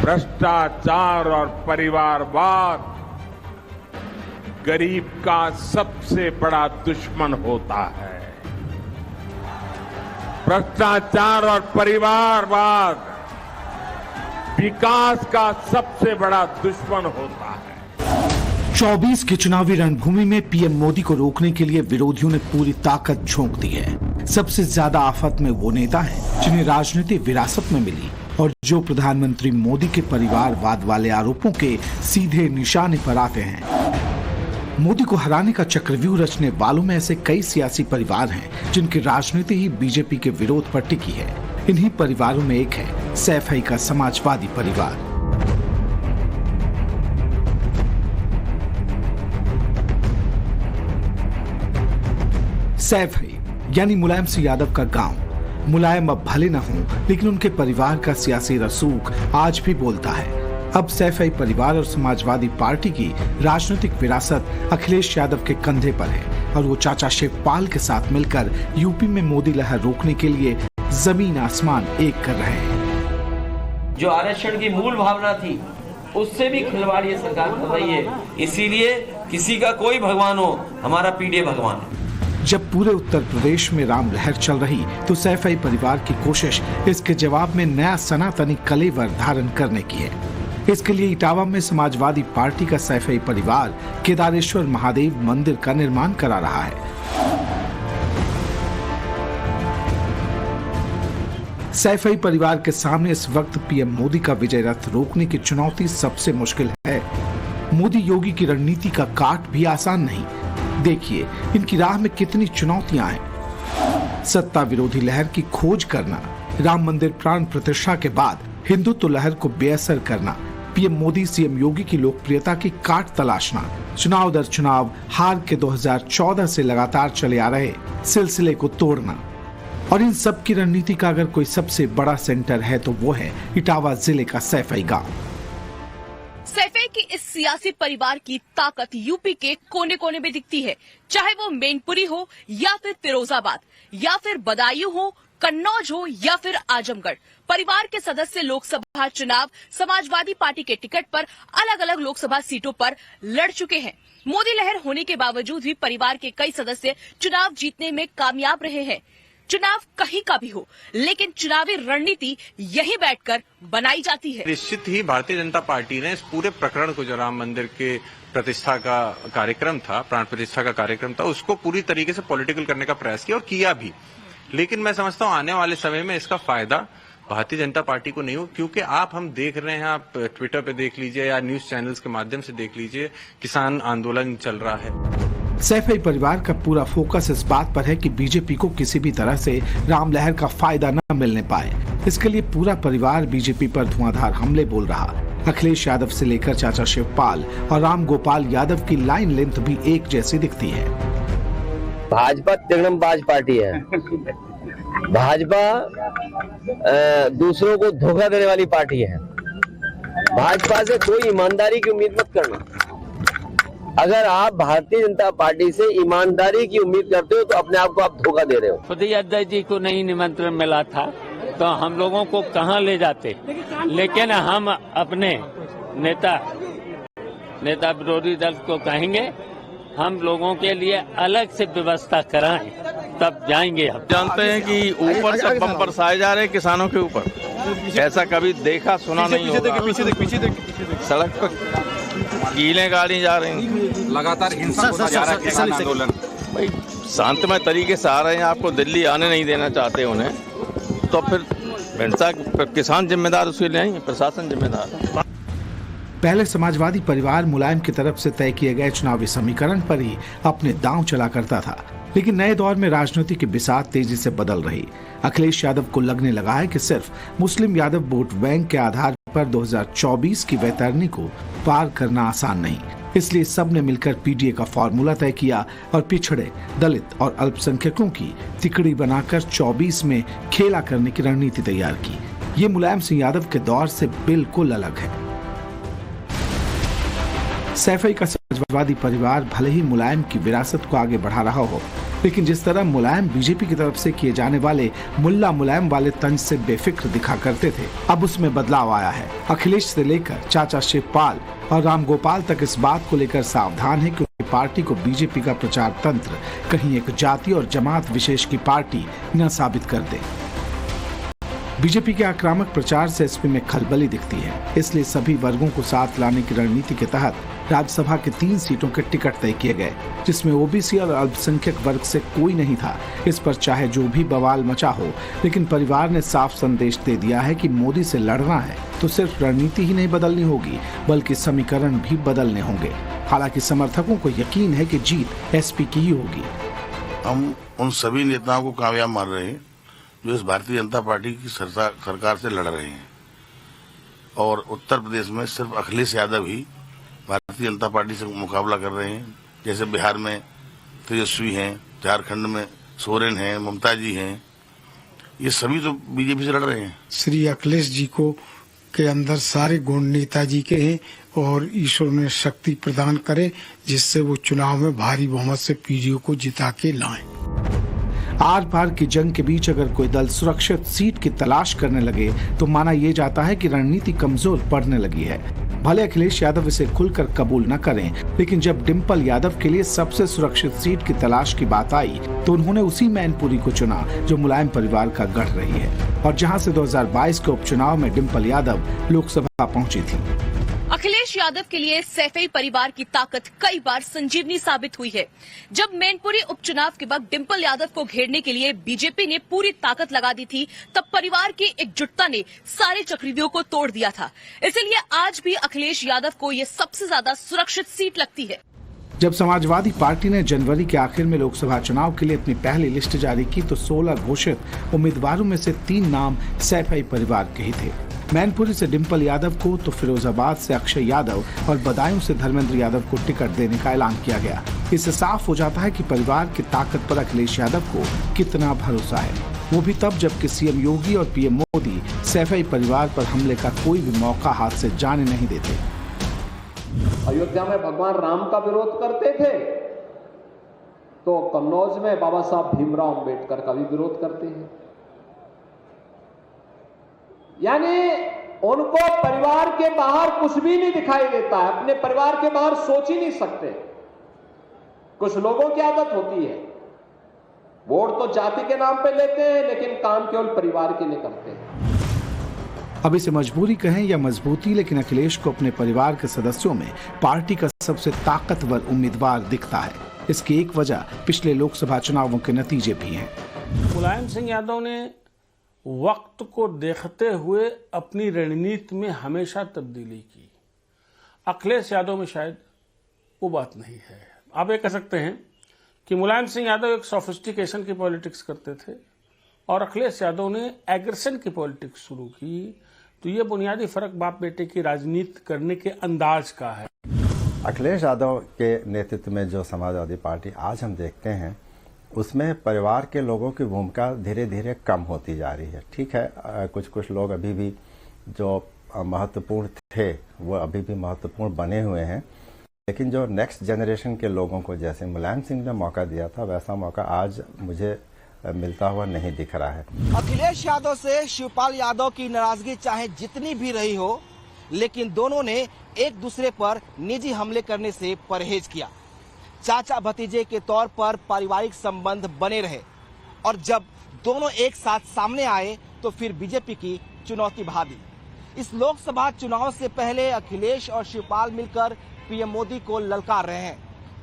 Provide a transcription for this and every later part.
भ्रष्टाचार और परिवारवाद गरीब का सबसे बड़ा दुश्मन होता है। भ्रष्टाचार और परिवारवाद विकास का सबसे बड़ा दुश्मन होता है। 24 की चुनावी रणभूमि में पीएम मोदी को रोकने के लिए विरोधियों ने पूरी ताकत झोंक दी है। सबसे ज्यादा आफत में वो नेता हैं जिन्हें राजनीतिक विरासत में मिली और जो प्रधानमंत्री मोदी के परिवारवाद वाले आरोपों के सीधे निशाने पर आते हैं। मोदी को हराने का चक्रव्यूह रचने वालों में ऐसे कई सियासी परिवार हैं जिनकी राजनीति ही बीजेपी के विरोध पर टिकी है। इन्हीं परिवारों में एक है सैफ का समाजवादी परिवार। सैफ यानी मुलायम सिंह यादव का गांव। मुलायम अब भले न हो, लेकिन उनके परिवार का सियासी रसूख आज भी बोलता है। अब सैफ परिवार और समाजवादी पार्टी की राजनीतिक विरासत अखिलेश यादव के कंधे पर है और वो चाचा शिवपाल के साथ मिलकर यूपी में मोदी लहर रोकने के लिए जमीन आसमान एक कर रहे हैं। जो आरक्षण की मूल भावना थी उससे भी खिलवाड़ ये सरकार कर रही है। इसीलिए किसी का कोई भगवान हो, हमारा पीडीए भगवान है। जब पूरे उत्तर प्रदेश में राम लहर चल रही तो सैफ परिवार की कोशिश इसके जवाब में नया सनातनी कलेवर धारण करने की है। इसके लिए इटावा में समाजवादी पार्टी का सैफ परिवार केदारेश्वर महादेव मंदिर का निर्माण करा रहा है। सैफ परिवार के सामने इस वक्त पीएम मोदी का विजय रथ रोकने की चुनौती सबसे मुश्किल है। मोदी योगी की रणनीति का काट भी आसान नहीं। देखिए इनकी राह में कितनी चुनौतियां हैं। सत्ता विरोधी लहर की खोज करना, राम मंदिर प्राण प्रतिष्ठा के बाद हिंदुत्व लहर को बेअसर करना, पीएम मोदी सीएम योगी की लोकप्रियता की काट तलाशना, चुनाव दर चुनाव हार के 2014 से लगातार चले आ रहे सिलसिले को तोड़ना। और इन सब की रणनीति का अगर कोई सबसे बड़ा सेंटर है तो वो है इटावा जिले का सैफई गांव। सैफई की इस सियासी परिवार की ताकत यूपी के कोने कोने में दिखती है, चाहे वो मैनपुरी हो या फिर फिरोजाबाद या फिर बदायूं हो, कन्नौज हो या फिर आजमगढ़। परिवार के सदस्य लोकसभा चुनाव समाजवादी पार्टी के टिकट पर अलग अलग लोकसभा सीटों पर लड़ चुके हैं। मोदी लहर होने के बावजूद भी परिवार के कई सदस्य चुनाव जीतने में कामयाब रहे हैं। चुनाव कहीं का भी हो, लेकिन चुनावी रणनीति यहीं बैठकर बनाई जाती है। निश्चित ही भारतीय जनता पार्टी ने इस पूरे प्रकरण को, जो राम मंदिर के प्रतिष्ठा का कार्यक्रम था, प्राण प्रतिष्ठा का कार्यक्रम था, उसको पूरी तरीके से पॉलिटिकल करने का प्रयास किया और किया भी। लेकिन मैं समझता हूं आने वाले समय में इसका फायदा भारतीय जनता पार्टी को नहीं हो, क्योंकि हम देख रहे हैं, आप ट्विटर पे देख लीजिए या न्यूज चैनल्स के माध्यम से देख लीजिए, किसान आंदोलन चल रहा है। सैफई परिवार का पूरा फोकस इस बात पर है कि बीजेपी को किसी भी तरह से राम लहर का फायदा न मिलने पाए। इसके लिए पूरा परिवार बीजेपी पर धुआंधार हमले बोल रहा। अखिलेश यादव से लेकर चाचा शिवपाल और राम गोपाल यादव की लाइन लेंथ भी एक जैसी दिखती है। भाजपा तिगड़मबाज पार्टी है। भाजपा दूसरों को धोखा देने वाली पार्टी है। भाजपा से कोई ईमानदारी की उम्मीद मत करना। अगर आप भारतीय जनता पार्टी से ईमानदारी की उम्मीद करते हो तो अपने आप को आप धोखा दे रहे हो। खुद अध्यक्ष जी को नहीं निमंत्रण मिला था तो हम लोगों को कहां ले जाते, लेकिन हम अपने नेता विरोधी दल को कहेंगे हम लोगों के लिए अलग से व्यवस्था कराएं, तब जाएंगे। हम जानते हैं कि ऊपर से बम बरसाए जा रहे हैं किसानों के ऊपर, ऐसा कभी देखा सुना नहीं होगा। पीछे देख, सड़क पर कीलें गाड़ी जा रही, लगातार हिंसा होता जा रहा है। किसान आंदोलन भाई शांतमय तरीके से आ रहे हैं, आपको दिल्ली आने नहीं देना चाहते उन्हें, तो फिर हिंसा किसान जिम्मेदार, उसके लिए नहीं प्रशासन जिम्मेदार। पहले समाजवादी परिवार मुलायम की तरफ से तय किए गए चुनावी समीकरण पर ही अपने दांव चला करता था, लेकिन नए दौर में राजनीति की बिसात तेजी से बदल रही। अखिलेश यादव को लगने लगा है कि सिर्फ मुस्लिम यादव वोट बैंक के आधार पर 2024 की वैतरणी को पार करना आसान नहीं। इसलिए सबने मिलकर पीडीए का फॉर्मूला तय किया और पिछड़े, दलित और अल्पसंख्यकों की तिकड़ी बनाकर 24 में खेला करने की रणनीति तैयार की। ये मुलायम सिंह यादव के दौर से बिल्कुल अलग है। सैफई का समाजवादी परिवार भले ही मुलायम की विरासत को आगे बढ़ा रहा हो, लेकिन जिस तरह मुलायम बीजेपी की तरफ से किए जाने वाले मुल्ला मुलायम वाले तंज से बेफिक्र दिखा करते थे, अब उसमें बदलाव आया है। अखिलेश से लेकर चाचा शिवपाल और रामगोपाल तक इस बात को लेकर सावधान है कि उनकी पार्टी को बीजेपी का प्रचार तंत्र कहीं एक जाति और जमात विशेष की पार्टी न साबित कर दे। बीजेपी के आक्रामक प्रचार से एसपी में खलबली दिखती है, इसलिए सभी वर्गों को साथ लाने की रणनीति के तहत राज्यसभा के 3 सीटों के टिकट तय किए गए, जिसमें ओबीसी और अल्पसंख्यक वर्ग से कोई नहीं था। इस पर चाहे जो भी बवाल मचा हो, लेकिन परिवार ने साफ संदेश दे दिया है कि मोदी से लड़ना है तो सिर्फ रणनीति ही नहीं बदलनी होगी, बल्कि समीकरण भी बदलने होंगे। हालांकि समर्थकों को यकीन है कि जीत एसपी की ही होगी। हम उन सभी नेताओं को कामयाब मान रहे हैं जो इस भारतीय जनता पार्टी की सरकार से लड़ रहे हैं, और उत्तर प्रदेश में सिर्फ अखिलेश यादव ही भारतीय जनता पार्टी से मुकाबला कर रहे हैं। जैसे बिहार में तेजस्वी हैं, झारखंड में सोरेन हैं, ममता जी हैं, ये सभी तो बीजेपी से लड़ रहे हैं। श्री अखिलेश जी को के अंदर सारे गुण नेताजी के हैं और ईश्वर ने शक्ति प्रदान करे जिससे वो चुनाव में भारी बहुमत से पीडीओ को जिता के लाएं। आर पार की जंग के बीच अगर कोई दल सुरक्षित सीट की तलाश करने लगे तो माना यह जाता है कि रणनीति कमजोर पड़ने लगी है। भले अखिलेश यादव इसे खुलकर कबूल न करें, लेकिन जब डिम्पल यादव के लिए सबसे सुरक्षित सीट की तलाश की बात आई तो उन्होंने उसी मैनपुरी को चुना जो मुलायम परिवार का गढ़ रही है और जहां से 2022 के उपचुनाव में डिम्पल यादव लोकसभा पहुंची थी। अखिलेश यादव के लिए सैफई परिवार की ताकत कई बार संजीवनी साबित हुई है। जब मैनपुरी उपचुनाव के वक्त डिम्पल यादव को घेरने के लिए बीजेपी ने पूरी ताकत लगा दी थी, तब परिवार की एकजुटता ने सारे चक्रव्यूह को तोड़ दिया था। इसलिए आज भी अखिलेश यादव को ये सबसे ज्यादा सुरक्षित सीट लगती है। जब समाजवादी पार्टी ने जनवरी के आखिर में लोकसभा चुनाव के लिए अपनी पहली लिस्ट जारी की तो 16 घोषित उम्मीदवारों में से 3 नाम सैफई परिवार के ही थे। मैनपुरी से डिम्पल यादव को तो फिरोजाबाद से अक्षय यादव और बदायूं से धर्मेंद्र यादव को टिकट देने का ऐलान किया गया। इससे साफ हो जाता है कि परिवार की ताकत पर अखिलेश यादव को कितना भरोसा है, वो भी तब जबकि सीएम योगी और पीएम मोदी सैफई परिवार पर हमले का कोई भी मौका हाथ से जाने नहीं देते। अयोध्या में भगवान राम का विरोध करते थे तो कन्नौज में बाबा साहब भीमराव अंबेडकर का भी विरोध करते हैं। यानी उनको परिवार के बाहर कुछ भी नहीं दिखाई देता है, अपने परिवार के बाहर सोच ही नहीं सकते। कुछ लोगों की आदत होती है, वोट तो जाति के नाम पे लेते हैं लेकिन काम केवल परिवार के लिए करते हैं। अब इसे मजबूरी कहें या मजबूती, लेकिन अखिलेश को अपने परिवार के सदस्यों में पार्टी का सबसे ताकतवर उम्मीदवार दिखता है। इसकी एक वजह पिछले लोकसभा चुनावों के नतीजे भी हैं। मुलायम सिंह यादव ने वक्त को देखते हुए अपनी रणनीति में हमेशा तब्दीली की। अखिलेश यादव में शायद वो बात नहीं है। आप ये कह सकते हैं कि मुलायम सिंह यादव एक सोफिस्टिकेशन की पॉलिटिक्स करते थे और अखिलेश यादव ने एग्रेशन की पॉलिटिक्स शुरू की। तो ये बुनियादी फर्क बाप बेटे की राजनीति करने के अंदाज का है। अखिलेश यादव के नेतृत्व में जो समाजवादी पार्टी आज हम देखते हैं उसमें परिवार के लोगों की भूमिका धीरे धीरे कम होती जा रही है। ठीक है, कुछ लोग अभी भी जो महत्वपूर्ण थे वो अभी भी महत्वपूर्ण बने हुए हैं, लेकिन जो नेक्स्ट जनरेशन के लोगों को जैसे मुलायम सिंह ने मौका दिया था वैसा मौका आज मुझे मिलता हुआ नहीं दिख रहा है। अखिलेश यादव से शिवपाल यादव की नाराजगी चाहे जितनी भी रही हो, लेकिन दोनों ने एक दूसरे पर निजी हमले करने से परहेज किया। चाचा भतीजे के तौर पर पारिवारिक संबंध बने रहे और जब दोनों एक साथ सामने आए तो फिर बीजेपी की चुनौती बढ़ा दी। इस लोकसभा चुनाव से पहले अखिलेश और शिवपाल मिलकर पीएम मोदी को ललकार रहे हैं।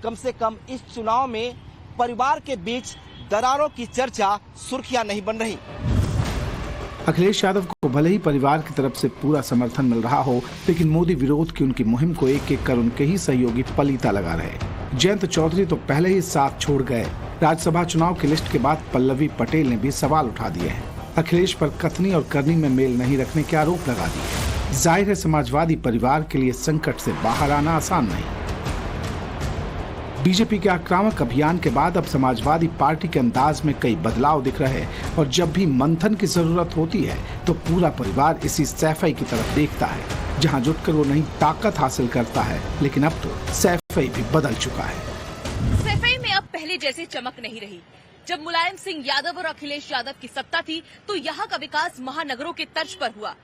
कम से कम इस चुनाव में परिवार के बीच दरारों की चर्चा सुर्खियां नहीं बन रही। अखिलेश यादव को भले ही परिवार की तरफ से पूरा समर्थन मिल रहा हो, लेकिन मोदी विरोध की उनकी मुहिम को एक एक कर उनके ही सहयोगी पलीता लगा रहे। जयंत चौधरी तो पहले ही साथ छोड़ गए। राज्यसभा चुनाव की लिस्ट के बाद पल्लवी पटेल ने भी सवाल उठा दिए हैं। अखिलेश पर कथनी और करनी में मेल नहीं रखने के आरोप लगा दिए। जाहिर है समाजवादी परिवार के लिए संकट से बाहर आना आसान नहीं। बीजेपी के आक्रामक अभियान के बाद अब समाजवादी पार्टी के अंदाज में कई बदलाव दिख रहे हैं और जब भी मंथन की जरूरत होती है तो पूरा परिवार इसी सैफई की तरफ देखता है। जहां जुटकर वो नई ताकत हासिल करता है। लेकिन अब तो सैफई भी बदल चुका है। सैफई में अब पहले जैसी चमक नहीं रही। जब मुलायम सिंह यादव और अखिलेश यादव की सत्ता थी तो यहाँ का विकास महानगरों के तर्ज पर हुआ।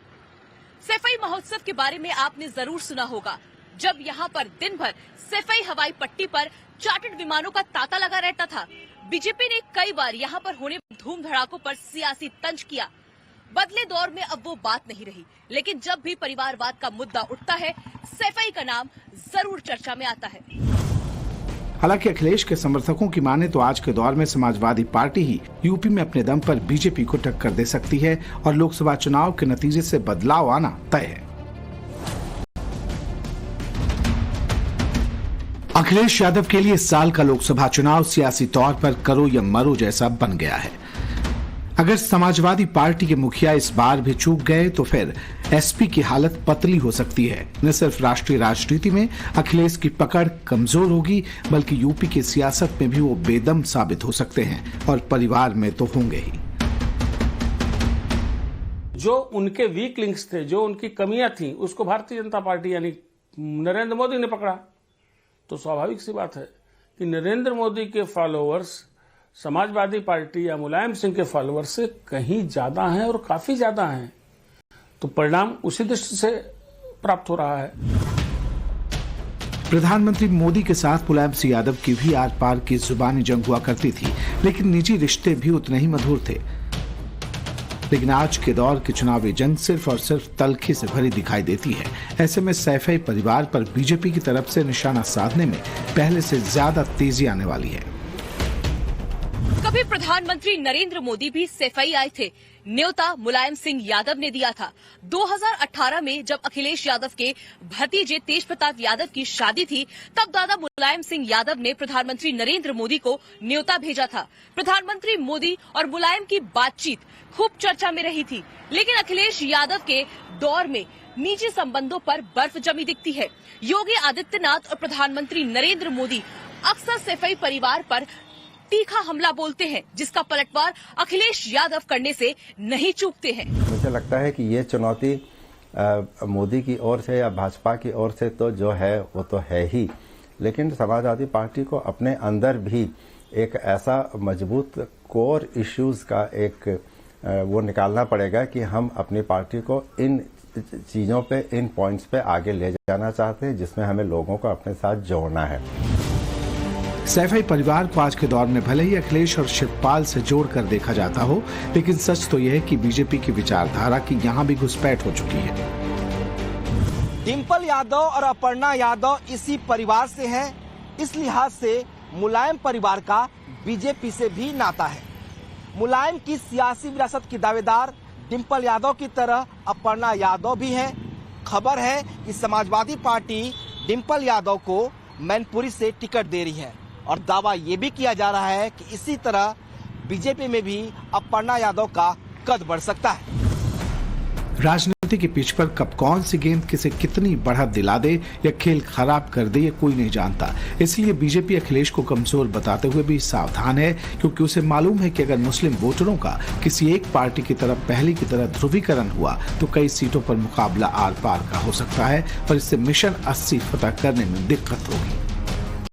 सैफई महोत्सव के बारे में आपने जरूर सुना होगा, जब यहाँ पर दिन भर सैफई हवाई पट्टी पर चार्टर्ड विमानों का तांता लगा रहता था। बीजेपी ने कई बार यहाँ पर होने धूम धड़ाकों पर सियासी तंज किया। बदले दौर में अब वो बात नहीं रही, लेकिन जब भी परिवारवाद का मुद्दा उठता है, सैफई का नाम जरूर चर्चा में आता है। हालांकि अखिलेश के समर्थकों की माने तो आज के दौर में समाजवादी पार्टी ही यूपी में अपने दम पर बीजेपी को टक्कर दे सकती है और लोकसभा चुनाव के नतीजे से बदलाव आना तय है। अखिलेश यादव के लिए इस साल का लोकसभा चुनाव सियासी तौर पर करो या मरो जैसा बन गया है। अगर समाजवादी पार्टी के मुखिया इस बार भी चूक गए तो फिर एसपी की हालत पतली हो सकती है। न सिर्फ राष्ट्रीय राजनीति में अखिलेश की पकड़ कमजोर होगी, बल्कि यूपी की सियासत में भी वो बेदम साबित हो सकते हैं और परिवार में तो होंगे ही। जो उनके वीक लिंक्स थे, जो उनकी कमियां थी, उसको भारतीय जनता पार्टी यानी नरेंद्र मोदी ने पकड़ा। तो स्वाभाविक सी बात है कि नरेंद्र मोदी के फॉलोअर्स समाजवादी पार्टी या मुलायम सिंह के फॉलोअर्स से कहीं ज्यादा हैं और काफी ज्यादा हैं। तो परिणाम उसी दृष्टि से प्राप्त हो रहा है। प्रधानमंत्री मोदी के साथ मुलायम सिंह यादव की भी आर पार की जुबानी जंग हुआ करती थी, लेकिन निजी रिश्ते भी उतने ही मधुर थे। लेकिन आज के दौर की चुनावी जंग सिर्फ और सिर्फ तलखी से भरी दिखाई देती है। ऐसे में सैफई परिवार पर बीजेपी की तरफ से निशाना साधने में पहले से ज्यादा तेजी आने वाली है। कभी प्रधानमंत्री नरेंद्र मोदी भी सैफई आए थे। न्योता मुलायम सिंह यादव ने दिया था। 2018 में जब अखिलेश यादव के भतीजे तेज प्रताप यादव की शादी थी, तब दादा मुलायम सिंह यादव ने प्रधानमंत्री नरेंद्र मोदी को न्योता भेजा था। प्रधानमंत्री मोदी और मुलायम की बातचीत खूब चर्चा में रही थी, लेकिन अखिलेश यादव के दौर में निजी संबंधों पर बर्फ जमी दिखती है। योगी आदित्यनाथ और प्रधानमंत्री नरेंद्र मोदी अक्सर सैफई परिवार पर तीखा हमला बोलते हैं, जिसका पलटवार अखिलेश यादव करने से नहीं चूकते हैं। मुझे लगता है कि ये चुनौती मोदी की ओर से या भाजपा की ओर से तो जो है वो तो है ही, लेकिन समाजवादी पार्टी को अपने अंदर भी एक ऐसा मजबूत कोर इश्यूज का एक वो निकालना पड़ेगा कि हम अपनी पार्टी को इन चीज़ों पे, इन पॉइंट्स पे आगे ले जाना चाहते हैं, जिसमें हमें लोगों को अपने साथ जोड़ना है। सैफई परिवार को आज के दौर में भले ही अखिलेश और शिवपाल से जोड़कर देखा जाता हो, लेकिन सच तो यह है कि बीजेपी की विचारधारा की यहाँ भी घुसपैठ हो चुकी है। डिंपल यादव और अपर्णा यादव इसी परिवार से हैं। इस लिहाज से मुलायम परिवार का बीजेपी से भी नाता है। मुलायम की सियासी विरासत की दावेदार डिंपल यादव की तरह अपर्णा यादव भी हैं। खबर है कि समाजवादी पार्टी डिंपल यादव को मैनपुरी से टिकट दे रही है और दावा ये भी किया जा रहा है कि इसी तरह बीजेपी में भी अपर्णा यादव का कद बढ़ सकता है। राजनीति की पिच पर कब कौन सी गेंद किसे कितनी बढ़त दिला दे या खेल खराब कर दे, ये कोई नहीं जानता। इसलिए बीजेपी अखिलेश को कमजोर बताते हुए भी सावधान है, क्योंकि उसे मालूम है कि अगर मुस्लिम वोटरों का किसी एक पार्टी की तरफ पहले की तरह ध्रुवीकरण हुआ तो कई सीटों पर मुकाबला आर पार का हो सकता है और इससे मिशन 80 फतह करने में दिक्कत होगी।